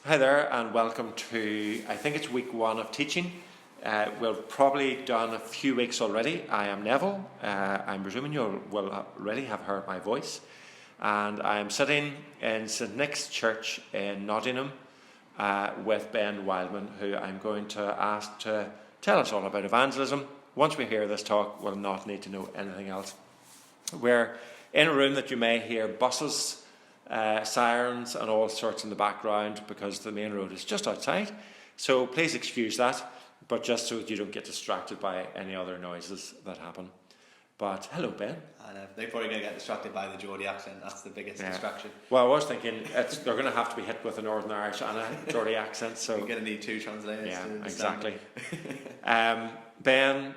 Hi there, and welcome to, I think it's week 1 of teaching. We've probably done a few weeks already. I am Neville. I'm presuming you will already have heard my voice. And I am sitting in St Nick's Church in Nottingham with Ben Wildman, who I'm going to ask to tell us all about evangelism. Once we hear this talk, we'll not need to know anything else. We're in a room that you may hear buses, sirens and all sorts in the background because the main road is just outside. So please excuse that, but just so that you don't get distracted by any other noises that happen. But hello, Ben. I know. They're probably going to get distracted by the Geordie accent. That's the biggest distraction. Well, I was thinking they're going to have to be hit with a Northern Irish and a Geordie accent. So you're going to need 2 translators. Yeah, exactly. Ben,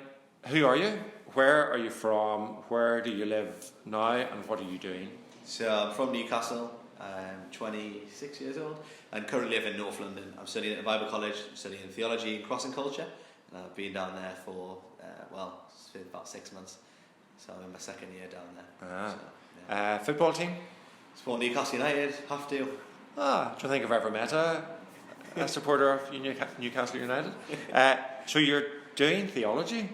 who are you? Where are you from? Where do you live now? And what are you doing? So I'm from Newcastle. I'm 26 years old and currently live in North London. I'm studying at a Bible college, studying theology and crossing culture. And I've been down there for, it's been about 6 months. So I'm in my 2nd year down there. So, yeah. Football team? Support Newcastle United, have to. Do you think I've ever met a supporter of Newcastle United? So you're doing theology?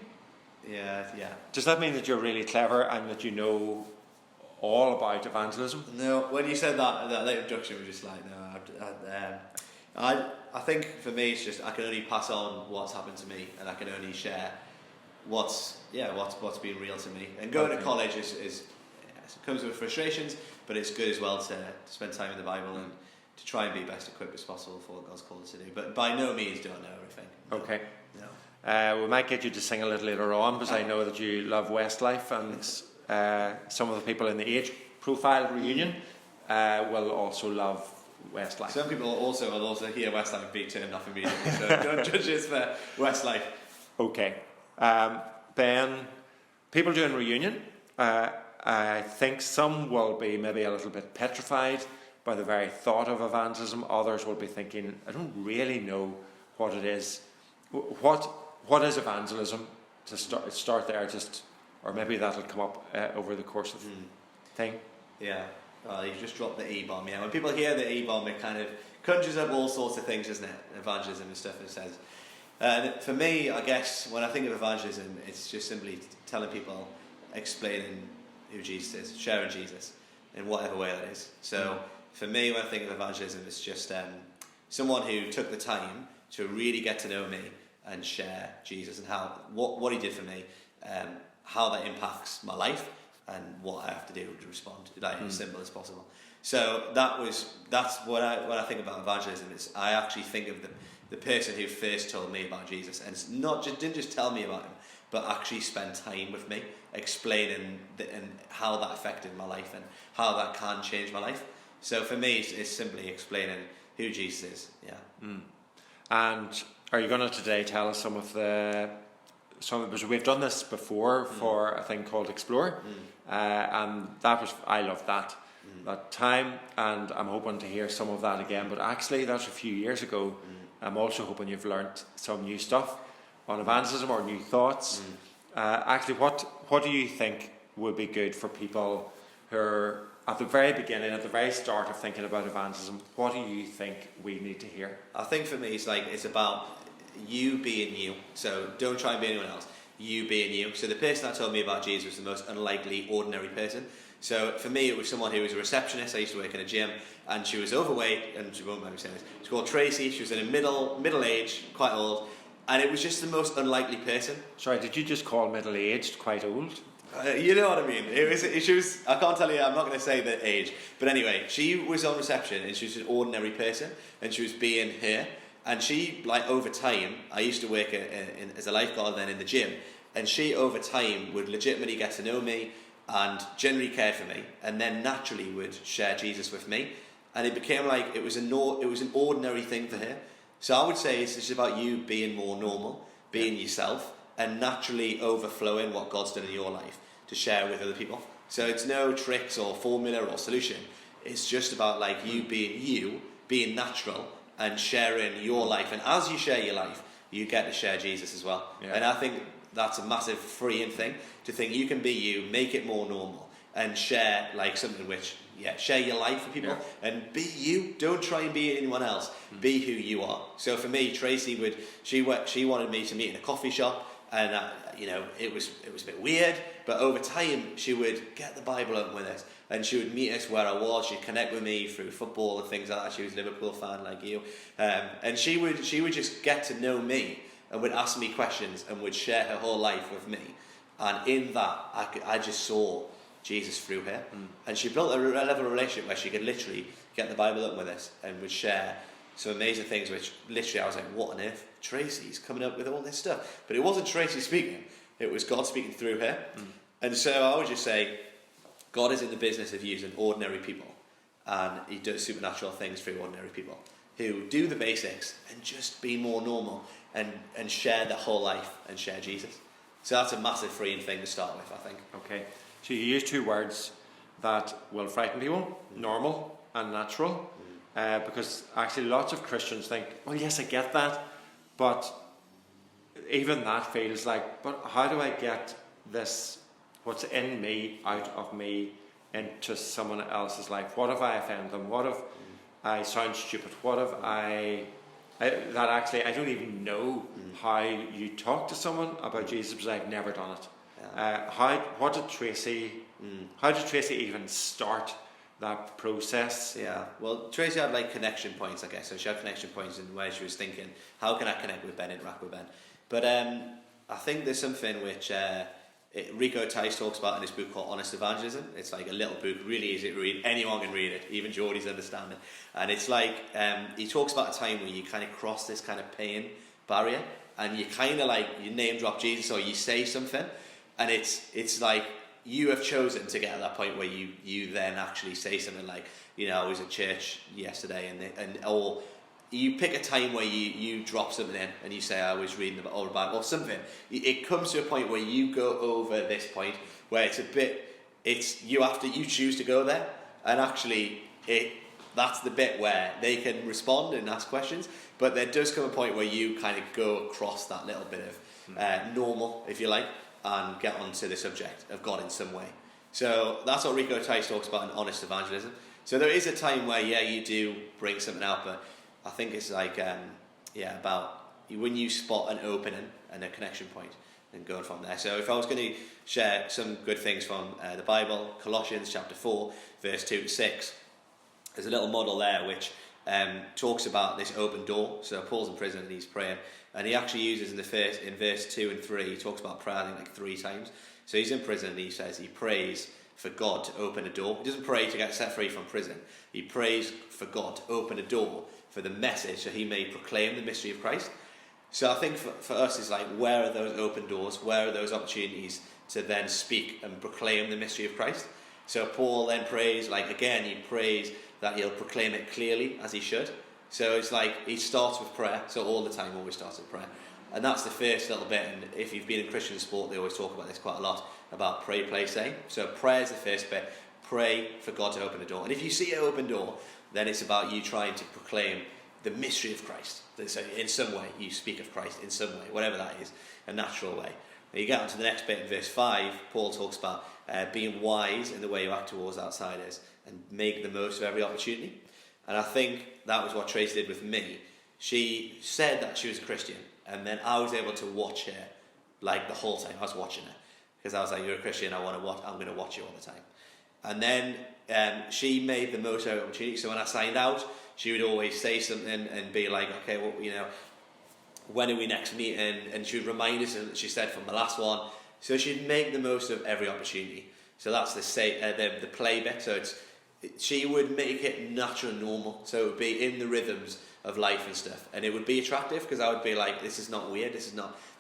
Yeah. Does that mean that you're really clever and that you know all about evangelism? No, when you said that introduction was just like, no. I think for me it's just I can only pass on what's happened to me, and I can only share what's been real to me. And going to college is comes with frustrations, but it's good as well to spend time in the Bible and to try and be best equipped as possible for what God's called us to do. But by no means do I know everything. No. Okay. No. We might get you to sing a little later on because I know that you love Westlife, and some of the people in the age profile reunion will also love Westlife. Some people will also hear Westlife be turned off immediately, so don't judge us for Westlife. Okay. Ben, people doing reunion, I think some will be maybe a little bit petrified by the very thought of evangelism. Others will be thinking, I don't really know what it is. What is evangelism? To start there, or maybe that'll come up over the course of the thing. Yeah. Well, you've just dropped the E-bomb. Yeah, when people hear the E-bomb, it kind of conjures up all sorts of things, doesn't it? Evangelism and stuff, it says. For me, I guess, when I think of evangelism, it's just simply telling people, explaining who Jesus is, sharing Jesus in whatever way that is. So, for me, when I think of evangelism, it's just someone who took the time to really get to know me and share Jesus and how what he did for me, how that impacts my life, and what I have to do to respond to that as simple as possible. So that's what I think about evangelism. Is I actually think of the person who first told me about Jesus, and didn't just tell me about him, but actually spent time with me, explaining and how that affected my life and how that can change my life. So for me, it's simply explaining who Jesus is. Yeah. And are you going to today tell us because we've done this before for a thing called Explore, and I loved that time, and I'm hoping to hear some of that again. But actually, that's a few years ago. I'm also hoping you've learnt some new stuff on evangelism or new thoughts. Actually, what do you think would be good for people who are at the very beginning, at the very start of thinking about evangelism? What do you think we need to hear? I think for me, it's about you being you. So don't try and be anyone else. You being you. So the person that told me about Jesus was the most unlikely, ordinary person. So for me, it was someone who was a receptionist. I used to work in a gym, and she was overweight, and she won't mind me saying this. She's called Tracy. She was in a middle age, quite old, and it was just the most unlikely person. Sorry, did you just call middle-aged quite old? You know what I mean. She was. I can't tell you. I'm not going to say the age, but anyway, she was on reception, and she was an ordinary person, and she was being her. And she, over time, I used to work as a lifeguard then in the gym, and she, over time, would legitimately get to know me and generally care for me, and then naturally would share Jesus with me. And it became like it was an ordinary thing for her. So I would say it's just about you being more normal, being yourself, and naturally overflowing what God's done in your life to share with other people. So it's no tricks or formula or solution. It's just about you being natural, and sharing your life. And as you share your life, you get to share Jesus as well. Yeah. And I think that's a massive freeing thing, to think you can be you, make it more normal, and share something which share your life with people and be you. Don't try and be anyone else. Be who you are. So for me, Tracy she wanted me to meet in a coffee shop, and it was a bit weird, but over time she would get the Bible open with us, and she would meet us where I was. She'd connect with me through football and things like that. She was a Liverpool fan like you, and she would just get to know me and would ask me questions and would share her whole life with me. And in that, I just saw Jesus through her. And she built a level of relationship where she could literally get the Bible up with us and would share some amazing things, which literally I was like, what on earth? Tracy's coming up with all this stuff. But it wasn't Tracy speaking. It was God speaking through her. And so I would just say, God is in the business of using ordinary people. And he does supernatural things through ordinary people who do the basics and just be more normal and share their whole life and share Jesus. So that's a massive freeing thing to start with, I think. Okay. So you use two words that will frighten people, normal and natural, because actually lots of Christians think, well, yes, I get that, but even that feels like, but how do I get this, what's in me, out of me, into someone else's life? What if I offend them? What if I sound stupid? What if I don't even know how you talk to someone about Jesus, because I've never done it. How did Tracy even start that process? Yeah, well, Tracy had like connection points, I guess. So she had connection points in where she was thinking, how can I connect with Ben, interact with Ben? But I think there's something which Rico Tice talks about in his book called Honest Evangelism. It's like a little book, really easy to read. Anyone can read it, even Geordie's understanding. And it's like, he talks about a time where you kind of cross this kind of pain barrier, and you kind of like, you name drop Jesus or you say something, and it's like, you have chosen to get at that point where you then actually say something like, I was at church yesterday, or you pick a time where you drop something in and you say, I was reading the Bible or something. It comes to a point where you go over this point where you choose to go there, and actually that's the bit where they can respond and ask questions, but there does come a point where you kind of go across that little bit of normal, if you like, and get onto the subject of God in some way. So that's what Rico Tice talks about in Honest Evangelism. So there is a time where, you do bring something out, but I think it's like, about when you spot an opening and a connection point and going from there. So if I was going to share some good things from the Bible, Colossians chapter 4, verse 2 to 6, there's a little model there which talks about this open door. So Paul's in prison and he's praying, and he actually uses in verse 2 and 3, he talks about prayer, I think, like 3 times. So he's in prison and he says he prays for God to open a door. He doesn't pray to get set free from prison. He prays for God to open a door for the message so he may proclaim the mystery of Christ. So I think for us it's like, where are those open doors? Where are those opportunities to then speak and proclaim the mystery of Christ? So Paul then prays, he prays that he'll proclaim it clearly as he should. So it's like he starts with prayer. So all the time always starts with prayer. And that's the first little bit. And if you've been in Christian sport, they always talk about this quite a lot, about pray, play, say. So prayer is the first bit. Pray for God to open a door. And if you see an open door, then it's about you trying to proclaim the mystery of Christ. So in some way, you speak of Christ in some way, whatever that is, a natural way. When you get on to the next bit in verse 5, Paul talks about being wise in the way you act towards outsiders and make the most of every opportunity. And I think that was what Tracy did with me. She said that she was a Christian, and then I was able to watch her like the whole time. I was watching her because I was like, you're a Christian, I'm going to watch you all the time. And then she made the most of her opportunity. So when I signed out, she would always say something and be like, okay, well, when are we next meeting? And she would remind us that she said from the last one. So she'd make the most of every opportunity. So that's the play bit. So she would make it natural and normal. So it would be in the rhythms of life and stuff. And it would be attractive because I would be like, this is not weird. This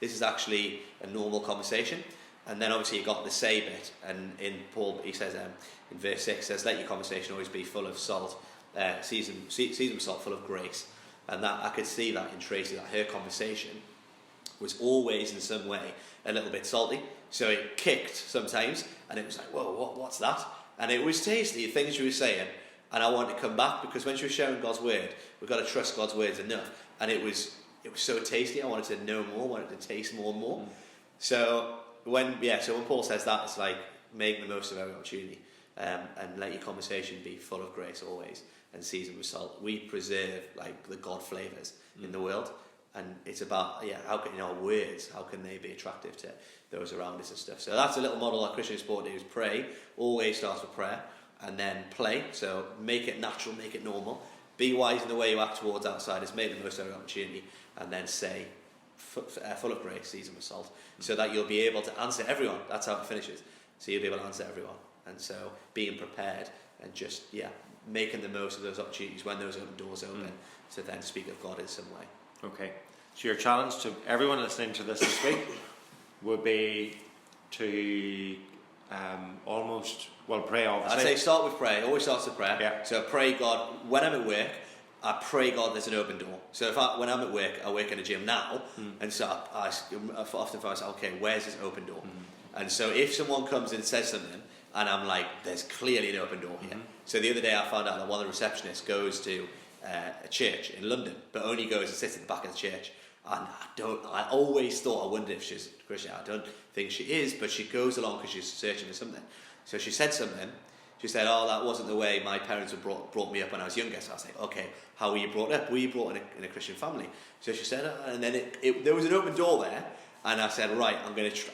is actually a normal conversation. And then obviously you got the say bit. And in Paul, he says in verse 6, says, let your conversation always be full of salt, seasoned with salt, full of grace. And that I could see that in Tracy, that her conversation was always in some way a little bit salty. So it kicked sometimes, and it was like, whoa, what's that? And it was tasty, the things she was saying, and I wanted to come back because when she was sharing God's word, we've got to trust God's words enough. And it was so tasty, I wanted to know more, wanted to taste more and more. So when Paul says that, it's like make the most of every opportunity. and let your conversation be full of grace always and seasoned with salt. We preserve like the God flavours in the world, and it's about how can our words, how can they be attractive to those around us and stuff. So that's a little model that Christian sport do, is pray. Always starts with prayer, and then play. So make it natural, make it normal. Be wise in the way you act towards outsiders. Make the most of the opportunity, and then say, full of grace, seasoned with salt, so that you'll be able to answer everyone. That's how it finishes. So you'll be able to answer everyone. And so being prepared and just making the most of those opportunities when those open doors open to then speak of God in some way. Okay. So your challenge to everyone listening to this week would be to pray obviously. I'd say start with prayer. It always starts with prayer. Yeah. So pray God, when I'm at work, I pray God there's an open door. So when I'm at work, I work in a gym now, and so I often find myself, okay, where's this open door? And so if someone comes and says something, and I'm like, there's clearly an open door here. So the other day I found out that one of the receptionists goes to a church in London, but only goes and sits at the back of the church. And I always thought, I wondered if she's Christian. I don't think she is, but she goes along because she's searching for something. So she said something. She said, oh, that wasn't the way my parents brought me up when I was younger. So I was like, okay, how were you brought up? Were you brought in a Christian family? So she said, and then there was an open door there. And I said, right,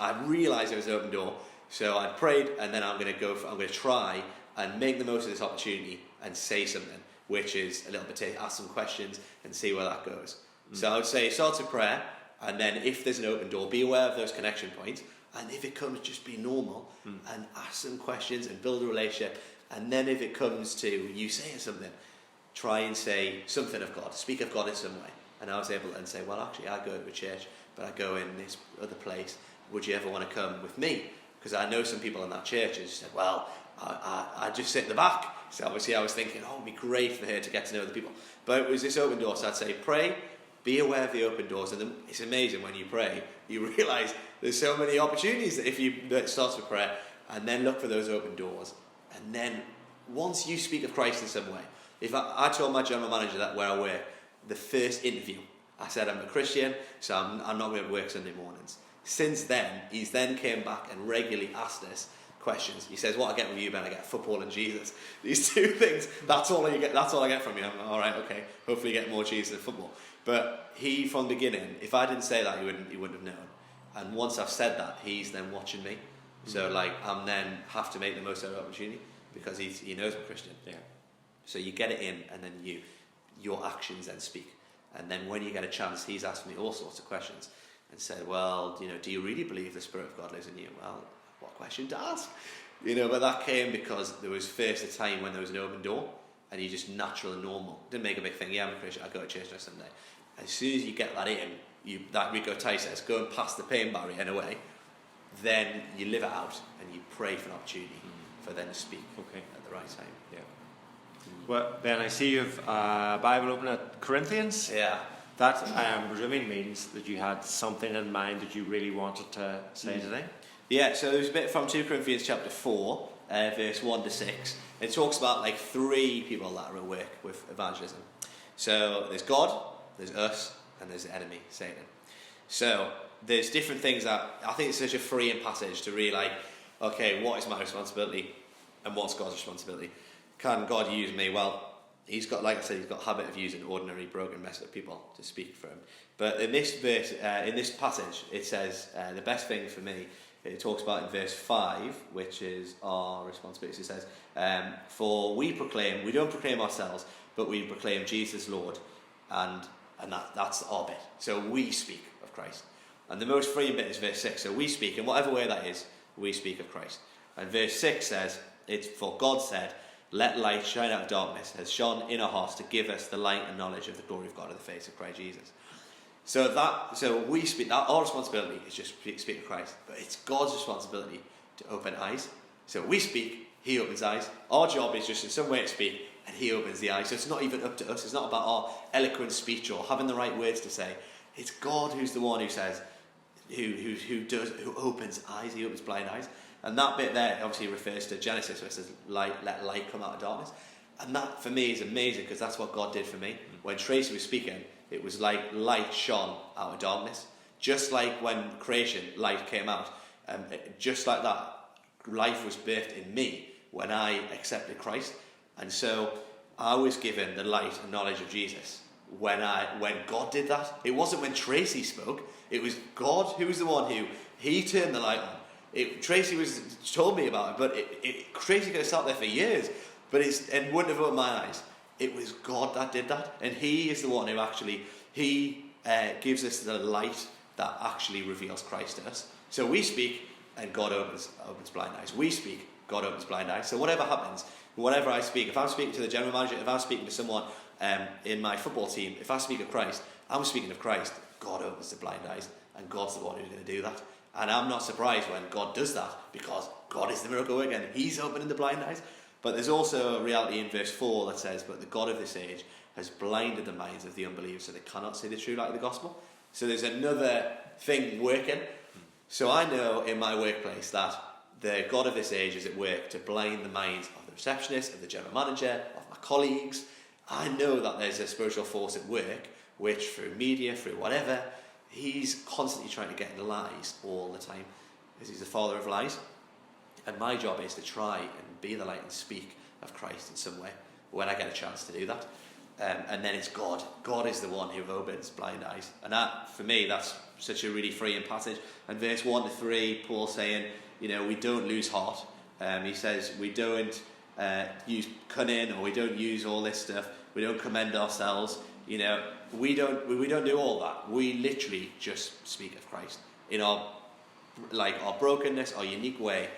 I realised there was an open door. So I prayed, and then I'm going to try and make the most of this opportunity and say something, which is a little bit to ask some questions and see where that goes. So I would say start with prayer, and then if there's an open door, be aware of those connection points, and if it comes, just be normal and ask some questions and build a relationship. And then if it comes to you saying something, try and say something of God, speak of God in some way. And I was able to then say, well, actually, I go to a church, but I go in this other place. Would you ever want to come with me? Because I know some people in that church, and she said, well, I just sit in the back. So obviously I was thinking, oh, it'd be great for her to get to know the people. But it was this open door, so I'd say pray, be aware of the open doors. And then it's amazing when you pray, you realise there's so many opportunities that if you start with prayer, and then look for those open doors. And then once you speak of Christ in some way, if I told my general manager that where I work, the first interview, I said I'm a Christian, so I'm not going to work Sunday mornings. Since then, he's then came back and regularly asked us questions. He says, what I get with you, Ben, I get football and Jesus. These two things, that's all I get from you. I'm like, all right, okay, hopefully you get more Jesus than football. But he, from the beginning, if I didn't say that, he wouldn't have known. And once I've said that, he's then watching me. So I'm then have to make the most of the opportunity because he knows I'm Christian. Yeah. So you get it in, and then your actions then speak. And then when you get a chance, he's asked me all sorts of questions and said, well, do you really believe the Spirit of God lives in you? Well, what question to ask? But that came because there was first a time when there was an open door, and you just natural and normal. Didn't make a big thing. Yeah, I'm a Christian. I go to church on Sunday. As soon as you get that in, that Rico Tai says, go and pass the pain barrier in a way, then you live it out and you pray for an opportunity for them to speak at the right time. Yeah. Well, Ben, I see you've Bible open at Corinthians. Yeah. That, I am presuming, means that you had something in mind that you really wanted to say today. Yeah, so there's a bit from 2 Corinthians chapter 4, verse 1 to 6. It talks about three people that are at work with evangelism. So there's God, there's us, and there's the enemy, Satan. So there's different things that I think it's such a freeing passage to really okay, what is my responsibility and what's God's responsibility? Can God use me? Well, he's got, like I said, he's got a habit of using ordinary, broken, messed up people to speak for him. But in this verse, in this passage, it says the best thing for me. It talks about in verse 5, which is our responsibility. It says, for we don't proclaim ourselves, but we proclaim Jesus Lord, and that's our bit. So we speak of Christ. And the most freeing bit is verse 6. So we speak, in whatever way that is, we speak of Christ. And verse 6 says, it's for God said, let light shine out of darkness, has shone in our hearts to give us the light and knowledge of the glory of God in the face of Christ Jesus. So we speak, our responsibility is just speak of Christ, but it's God's responsibility to open eyes. So we speak, he opens eyes. Our job is just in some way to speak, and he opens the eyes. So it's not even up to us. It's not about our eloquent speech or having the right words to say. It's God who's the one who says, who opens eyes. He opens blind eyes. And that bit there obviously refers to Genesis, where it says, let light come out of darkness. And that for me is amazing, because that's what God did for me. When Tracy was speaking, it was like light shone out of darkness. Just like when creation, light came out. Just like that, life was birthed in me when I accepted Christ. And so I was given the light and knowledge of Jesus when God did that. It wasn't when Tracy spoke. It was God who was the one he turned the light on. Tracy told me about it, but Tracy could have sat there for years, and wouldn't have opened my eyes. It was God that did that, and He is the one who actually gives us the light that actually reveals Christ to us. So we speak, and God opens blind eyes. We speak, God opens blind eyes. So whatever happens, whatever I speak, if I'm speaking to the general manager, if I'm speaking to someone in my football team, if I speak of Christ, I'm speaking of Christ. God opens the blind eyes, and God's the one who's going to do that. And I'm not surprised when God does that, because God is the miracle worker, and He's opening the blind eyes. But there's also a reality in verse 4 that says, "But the God of this age has blinded the minds of the unbelievers, so they cannot see the true light of the gospel." So there's another thing working. So I know in my workplace that the God of this age is at work to blind the minds of the receptionist, of the general manager, of my colleagues. I know that there's a spiritual force at work, which through media, through whatever, he's constantly trying to get in lies all the time, because he's the father of lies. And my job is to try and be the light and speak of Christ in some way when I get a chance to do that. And then it's God. God is the one who opens blind eyes. And that, for me, that's such a really freeing passage. And verse 1 to 3, Paul saying, we don't lose heart. He says we don't use cunning, or we don't use all this stuff. We don't commend ourselves. We don't do all that. We literally just speak of Christ in our brokenness, our unique way.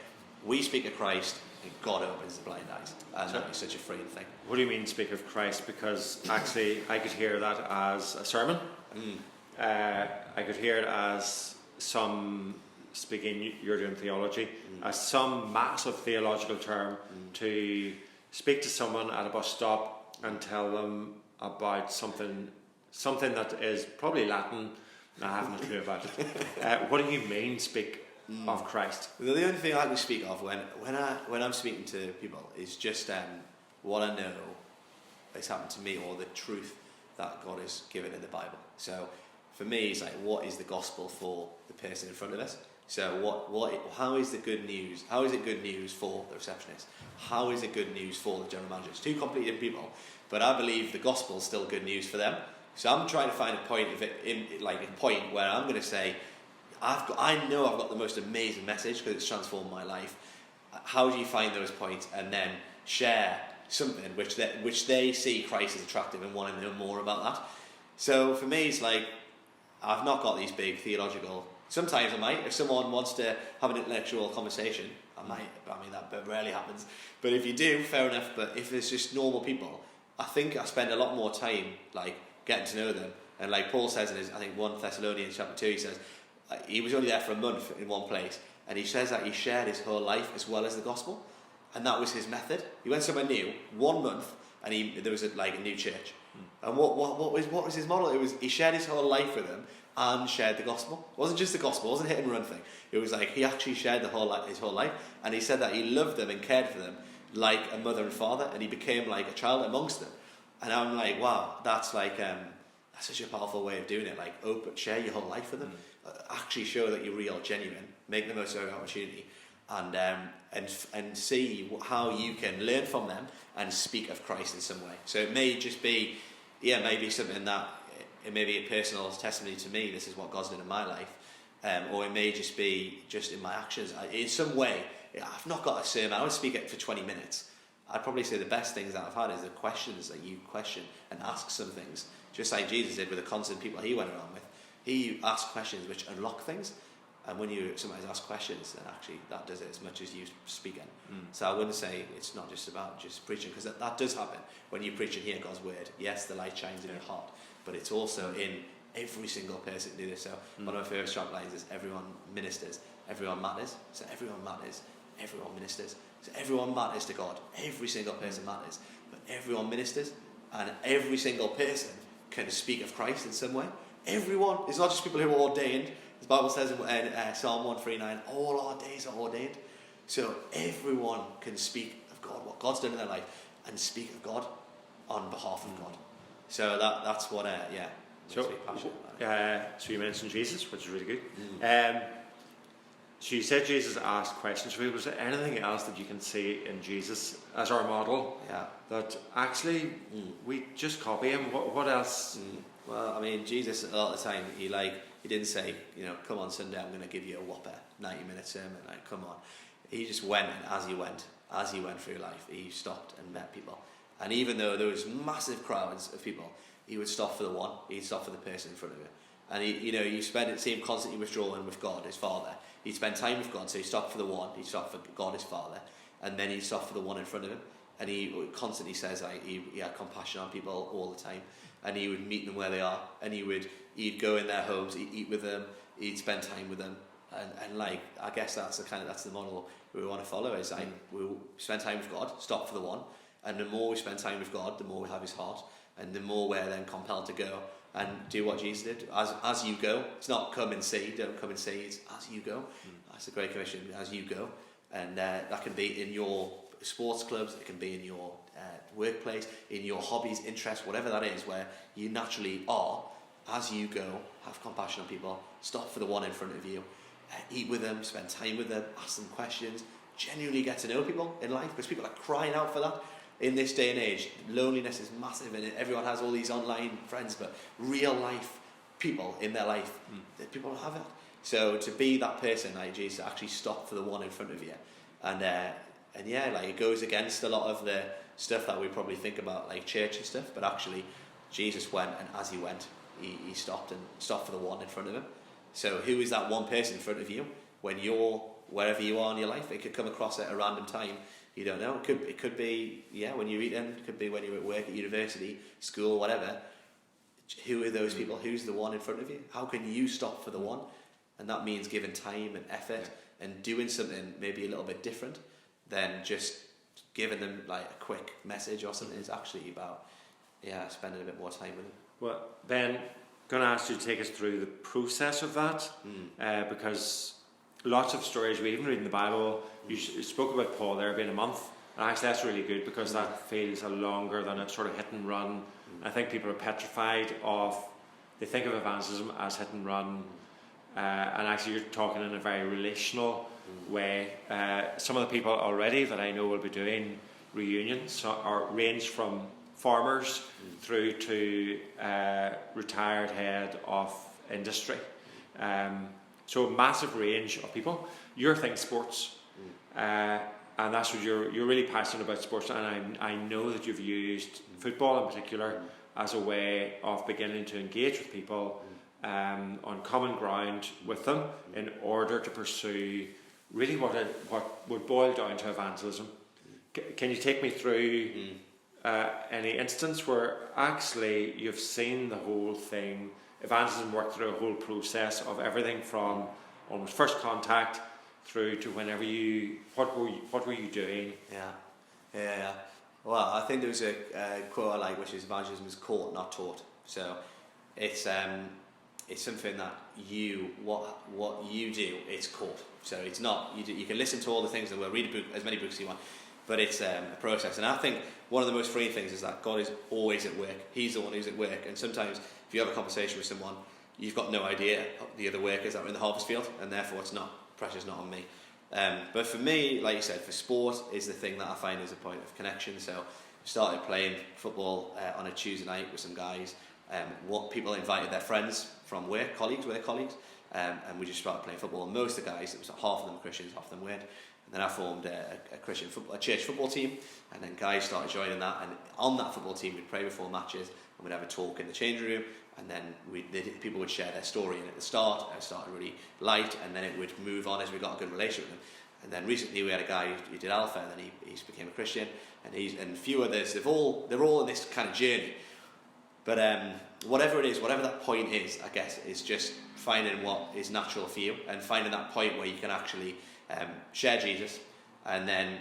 We speak of Christ, and God opens the blind eyes. And that is such a freeing thing. What do you mean, speak of Christ? Because actually, I could hear that as a sermon. I could hear it as some, speaking, you're doing theology, as some massive theological term to speak to someone at a bus stop and tell them about something that is probably Latin. I haven't a clue about it. What do you mean, speak of Christ? Well, the only thing I can speak of when I'm speaking to people is just what I know has happened to me, or the truth that God has given in the Bible. So for me, it's like, what is the gospel for the person in front of us? So how is the good news? How is it good news for the receptionist? How is it good news for the general manager? It's two completely different people, but I believe the gospel is still good news for them. So I'm trying to find a point of it, a point where I'm going to say, I know I've got the most amazing message because it's transformed my life. How do you find those points and then share something which they see Christ as attractive and want to know more about that? So for me, it's like, I've not got these big theological. Sometimes I might, if someone wants to have an intellectual conversation, I might. I mean, that rarely happens. But if you do, fair enough. But if it's just normal people, I think I spend a lot more time getting to know them. And like Paul says in his, I think 1 Thessalonians chapter 2, he says he was only there for a month in one place, and he says that he shared his whole life as well as the gospel, and that was his method. He went somewhere new, 1 month, and there was a new church. And what was his model? It was he shared his whole life with them and shared the gospel. It wasn't just the gospel. It wasn't a hit and run thing. It was like he actually shared his whole life, and he said that he loved them and cared for them like a mother and father, and he became like a child amongst them. And I'm like, wow, that's such a powerful way of doing it. Share your whole life with them, actually show that you're real, genuine, make the most of the opportunity, and see how you can learn from them and speak of Christ in some way. So it may just be, maybe something that it may be a personal testimony to me. This is what God's done in my life, or it may just be just in my actions. In some way, I've not got a sermon. I would speak it for 20 minutes. I'd probably say the best things that I've had is the questions that you question and ask some things, just like Jesus did with the constant people he went around with. He asked questions which unlock things, and when somebody's asked questions, then actually that does it as much as you speaking. So I wouldn't say it's not just about just preaching, because that does happen when you preach and hear God's word. Yes, the light shines in your heart, but it's also in every single person to do this. So one of my favourite strap lines is everyone ministers, everyone matters. So everyone matters, everyone ministers. So everyone matters to God. Every single person matters, but everyone ministers, and every single person can speak of Christ in some way. Everyone. It's not just people who are ordained. The Bible says in Psalm 139, all our days are ordained. So everyone can speak of God, what God's done in their life, and speak of God on behalf of God. So that's what, So, makes me passionate about it. So you mentioned Jesus, which is really good. So you said Jesus asked questions for you. Was there anything else that you can see in Jesus as our model? Yeah. That actually we just copy him. What else? Well, I mean, Jesus a lot of the time he didn't say, come on Sunday, I'm going to give you a whopper 90-minute sermon. Like, come on. He just went, and as he went through life, he stopped and met people. And even though there was massive crowds of people, he would stop for the one. He'd stop for the person in front of him. And you see him constantly withdrawing with God, his Father. He'd spend time with God, so he stopped for the one. He'd stop for God, his Father, and then he'd stop for the one in front of him. And he constantly says he had compassion on people all the time, and he would meet them where they are, and he'd go in their homes, he'd eat with them, he'd spend time with them, and I guess that's the model we want to follow. Is we'll spend time with God, stop for the one, and the more we spend time with God, the more we have His heart, and the more we're then compelled to go and do what Jesus did. As you go, it's not come and see, don't come and see, it's as you go. That's the Great Commission, as you go, and that can be in your sports clubs, it can be in your workplace, in your hobbies, interests, whatever that is, where you naturally are. As you go, have compassion on people, stop for the one in front of you, eat with them, spend time with them, ask them questions, genuinely get to know people in life, because people are crying out for that. In this day and age, loneliness is massive, and everyone has all these online friends, but real life people in their life, people don't have it. So to be that person like Jesus, actually stop for the one in front of you, and it goes against a lot of the stuff that we probably think about, like church and stuff. But actually, Jesus went, and as he went, he stopped for the one in front of him. So who is that one person in front of you when you're wherever you are in your life? It could come across at a random time. You don't know. It could be when you're eating. It could be when you're at work, at university, school, whatever. Who are those people? Who's the one in front of you? How can you stop for the one? And that means giving time and effort and doing something maybe a little bit different than just giving them like a quick message or something. It's actually about spending a bit more time with them. Well, Ben, going to ask you to take us through the process of that, because lots of stories we even read in the Bible. You spoke about Paul there being a month, and actually that's really good, because that feels a longer than a sort of hit and run. I think people are petrified they think of evangelism as hit and run, and actually you're talking in a very relational way. Some of the people already that I know will be doing reunions range from farmers through to retired head of industry. So a massive range of people. Your thing, sports, and that's what you're really passionate about, sports. And I know that you've used football in particular as a way of beginning to engage with people on common ground with them in order to pursue really what would boil down to evangelism. Can you take me through any instance where actually you've seen the whole thing, evangelism work through a whole process of everything from almost first contact through to whenever what were you doing? Yeah. Well, I think there was a quote I like, which is evangelism is caught, not taught. So it's something that what you do, it's caught. So it's not you can listen to all the things in the world, read a book, as many books as you want, but it's a process. And I think one of the most freeing things is that God is always at work. He's the one who's at work. And sometimes if you have a conversation with someone, you've got no idea the other workers that are in the harvest field, and therefore pressure's not on me. But for me, like you said, for sport is the thing that I find is a point of connection. So I started playing football on a Tuesday night with some guys. What people invited their friends from work colleagues, and we just started playing football. And most of the guys, it was half of them Christians, half of them weren't. And then I formed a church football team, and then guys started joining that. And on that football team, we'd pray before matches, and we'd have a talk in the changing room. And then people would share their story. And at the start, it started really light, and then it would move on as we got a good relationship with them. And then recently we had a guy who did Alpha, and then he became a Christian, and a few others. They're all in this kind of journey. But whatever it is, whatever that point is, I guess, is just finding what is natural for you, and finding that point where you can actually share Jesus, and then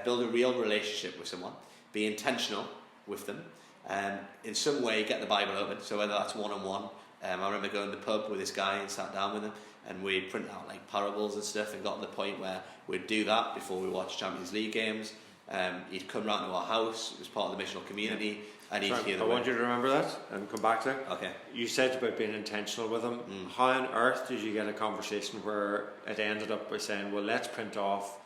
build a real relationship with someone, be intentional with them, in some way get the Bible open. So whether that's one-on-one, I remember going to the pub with this guy and sat down with him, and we'd print out like parables and stuff, and got to the point where we'd do that before we watched Champions League games, He'd come round to our house as part of the missional community, and he'd hear the I word. want you to remember that and come back to it. Okay. You said about being intentional with him. How on earth did you get a conversation where it ended up by saying, well, let's print off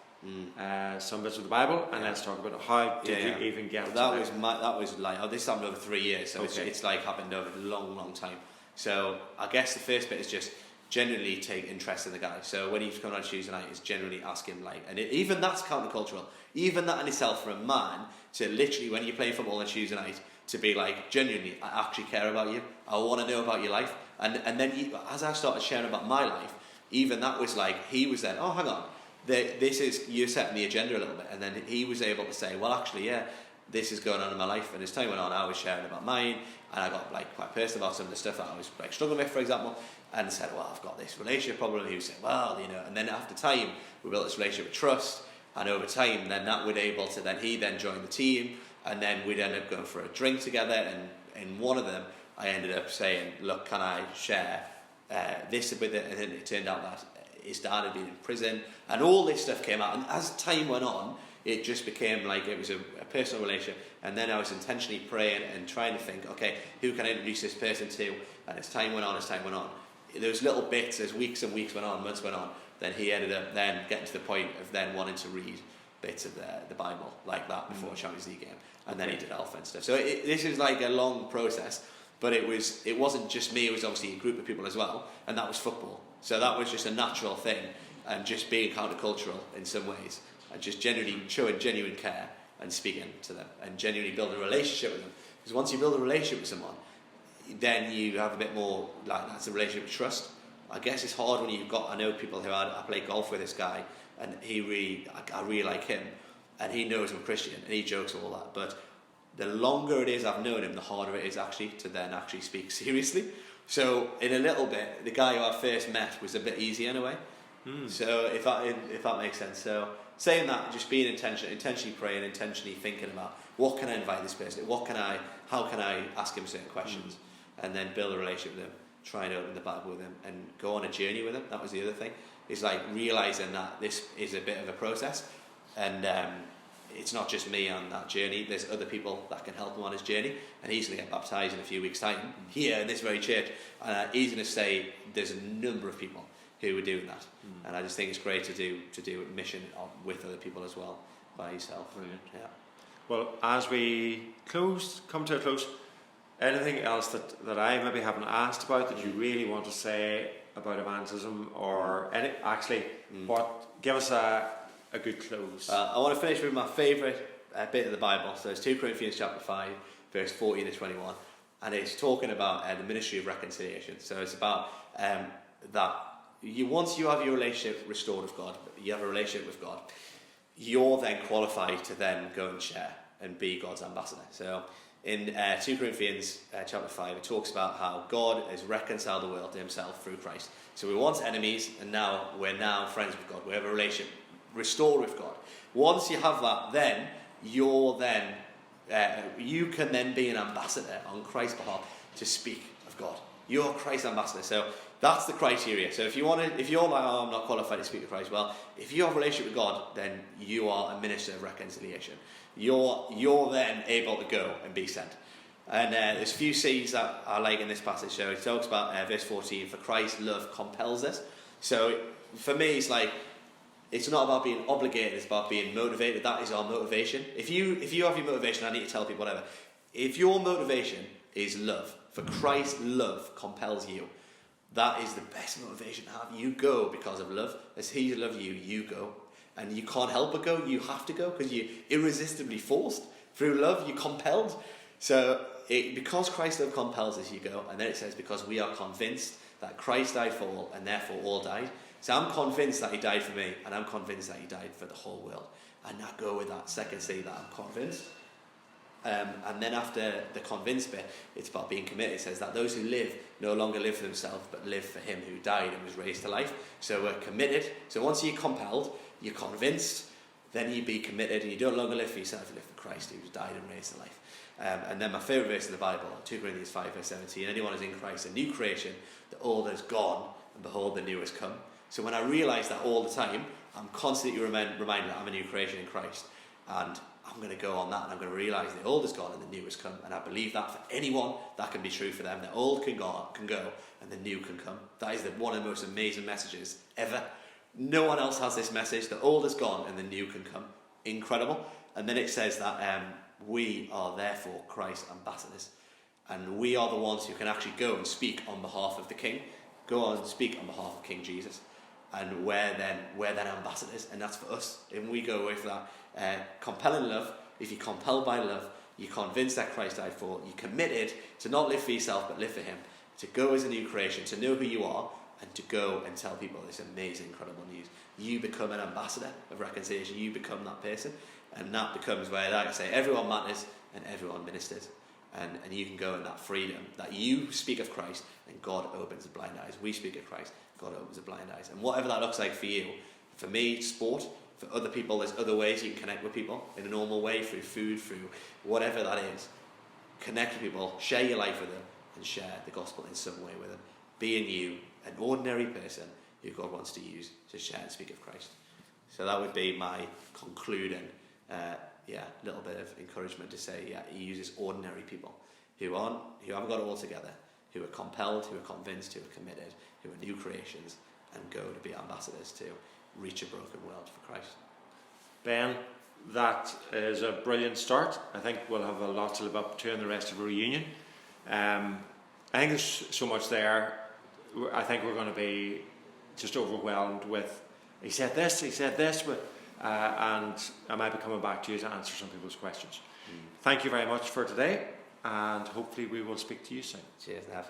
some bits of the Bible and let's talk about it? How did you even get that was like, this happened over 3 years, so it's like happened over a long time. So I guess the first bit is just genuinely take interest in the guy. So when he's coming on Tuesday night, is generally ask him, like, and even that's countercultural. Even that in itself, for a man to literally, when you play football on Tuesday night, to be like, genuinely, I actually care about you. I want to know about your life. And then as I started sharing about my life, even that was like, he was then, oh, hang on, this is, you're setting the agenda a little bit. And then he was able to say, well, actually, yeah, this is going on in my life. And as time went on, I was sharing about mine, and I got like quite personal about some of the stuff that I was like struggling with, for example, and said, well, I've got this relationship problem. And he was saying, well, you know, and then after time, we built this relationship of trust, and over time, then that would able to, then he then joined the team, and then we'd end up going for a drink together, and in one of them, I ended up saying, look, can I share this with it? And then it turned out that his dad had been in prison, and all this stuff came out, and as time went on, it just became like it was a personal relationship. And then I was intentionally praying and trying to think, okay, who can I introduce this person to? And as time went on, there was little bits, as weeks and weeks went on, months went on, then he ended up then getting to the point of then wanting to read bits of the Bible like that before a Champions League game, and then he did Alpha and stuff. So this is like a long process, but it wasn't just me, it was obviously a group of people as well, and that was football. So that was just a natural thing, and just being countercultural in some ways, and just genuinely showing genuine care and speaking to them, and genuinely building a relationship with them. Because once you build a relationship with someone, then you have a bit more, like, that's a relationship of trust. I guess it's hard when you've got, I know people who I play golf with this guy, and I really like him, and he knows I'm Christian, and he jokes all that, but the longer it is I've known him, the harder it is actually to then actually speak seriously. So in a little bit, the guy who I first met was a bit easier in a way. So if that makes sense. So saying that, just being intentionally praying, intentionally thinking about, what can I invite this person? How can I ask him certain questions? And then build a relationship with him, try and open the Bible with him, and go on a journey with him. That was the other thing. It's like realising that this is a bit of a process, and it's not just me on that journey. There's other people that can help him on his journey, and he's going to get baptised in a few weeks' time here in this very church. And he's going to say there's a number of people who are doing that, and I just think it's great to do a mission with other people as well by yourself. Brilliant. Yeah. Well, as we come to a close, anything else that I maybe haven't asked about that you really want to say about evangelism, or give us a good close? I want to finish with my favourite bit of the Bible. So it's 2 Corinthians chapter 5, verse 14 to 21, and it's talking about the ministry of reconciliation. So it's about that once you have your relationship restored with God, you have a relationship with God, you're then qualified to then go and share and be God's ambassador. So in 2 Corinthians chapter 5, it talks about how God has reconciled the world to himself through Christ. So we were once enemies, and now we're friends with God. We have a relationship restored with God. Once you have that, then you can then be an ambassador on Christ's behalf to speak of God. You're Christ's ambassador. So that's the criteria. So if you're like, oh, I'm not qualified to speak of Christ, well, if you have a relationship with God, then you are a minister of reconciliation. You're then able to go and be sent. And there's a few C's that I like in this passage. So it talks about verse 14, for Christ's love compels us. So for me, it's like, it's not about being obligated, it's about being motivated. That is our motivation. If you have your motivation, I need to tell people whatever. If your motivation is love, for Christ's love compels you, that is the best motivation to have. You go because of love. As he loves you, you go. And you can't help but go. You have to go because you're irresistibly forced. Through love, you're compelled. So because Christ's love compels us, you go. And then it says, because we are convinced that Christ died for all, and therefore all died. So I'm convinced that he died for me, and I'm convinced that he died for the whole world. And I go with that second C, that I'm convinced. And then after the convinced bit, it's about being committed. It says that those who live no longer live for themselves, but live for him who died and was raised to life. So we're committed. So once you're compelled, you're convinced, then you be committed, and you don't longer live for yourself, you live for Christ who died and raised to life. And then my favourite verse in the Bible, 2 Corinthians 5 verse 17, anyone who's in Christ, a new creation, the old has gone, and behold, the new has come. So when I realise that all the time, I'm constantly reminded that I'm a new creation in Christ, and I'm going to go on that, and I'm going to realise the old is gone and the new has come. And I believe that for anyone, that can be true for them. The old can go, and the new can come. That is one of the most amazing messages ever. No one else has this message. The old is gone and the new can come. Incredible. And then it says that we are therefore Christ's ambassadors. And we are the ones who can actually go and speak on behalf of the King. Go on and speak on behalf of King Jesus. And we're then ambassadors, and that's for us. And we go away for that compelling love. If you're compelled by love, you're convinced that Christ died for, you're committed to not live for yourself but live for him, to go as a new creation, to know who you are, and to go and tell people this amazing, incredible news. You become an ambassador of reconciliation. You become that person, and that becomes where, like I say, everyone matters and everyone ministers. And you can go in that freedom that you speak of Christ and God opens the blind eyes. We speak of Christ, God opens the blind eyes. And whatever that looks like for you, for me, sport. For other people, there's other ways you can connect with people in a normal way, through food, through whatever that is. Connect with people, share your life with them, and share the gospel in some way with them. Being you, an ordinary person who God wants to use to share and speak of Christ. So that would be my concluding little bit of encouragement to say, he uses ordinary people who haven't got it all together, who are compelled, who are convinced, who are committed, who are new creations, and go to be ambassadors to reach a broken world for Christ. Ben, that is a brilliant start. I think we'll have a lot to live up to in the rest of our reunion. I think there's so much there. I think we're going to be just overwhelmed with, he said this, and I might be coming back to you to answer some people's questions. Thank you very much for today, and hopefully we will speak to you soon. Cheers, Nav.